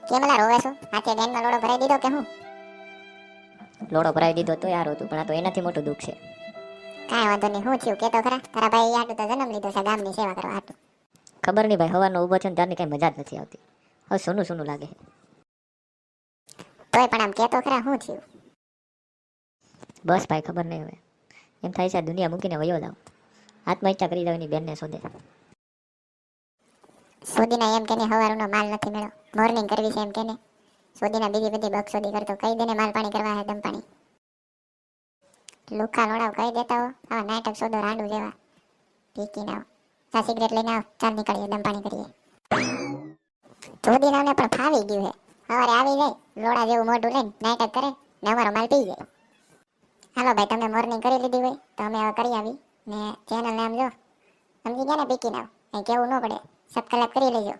કેમલા રોવે છો? હાથે બેનનો લોડો ભરાઈ દીધો કે હું? લોડો ભરાવી દીધો તો યાર હતું, પણ આ તો એનાથી મોટું દુઃખ છે. કાંઈ વાંધો નહીં, હું થયું કે તો ખરા. તારા ભાઈ આટલું તો જન્મ લીધો છે ગામની સેવા કરવા હાટુ. ખબર નહીં ભાઈ, હવાનો ઊભો છે ને ત્યારની કઈ મજા જ નથી આવતી. હવે સોનું સોનું લાગે છે. તોય પણ આમ કે તો ખરા, હું થયું? બસ ભાઈ ખબર નહીં હવે. એમ થાય છે આ દુનિયા મૂકીને વયો જાવ, આત્મહત્યા કરી જાવ એની બેનને શોધે. સોદીના એમ કેને હવારનો માલ નથી મળ્યો, મોર્નિંગ કરવી છે એમ કેને. સોદીના બીજી બધી બકસોદી કરતો કહી દેને માલ પાણી કરવા હે દમ પાણી. લુખા લોડાવ કહી દેતા હો, આવા નાટક સોદો રાંડું જેવા. પીકી ના તા સિગરેટ લઈને આવ, ચાલ નીકળીએ દમ પાણી કરીએ. સોદીનાને પણ ફાવી ગયું હે. સવારે આવી જાય, લોડા જેવું મોઢું લઈને નાટક કરે ને અમારો માલ પી જાય. હાલો ભાઈ, તમે મોર્નિંગ કરી લીધી હોય તો અમે હવે કરી આવી ને ચેનલ નામ જો સમજી ગયા ને પીકી નાવ. કઈ કેવું ન પડે, સબસ્ક્રાઇબ કરી લેજો.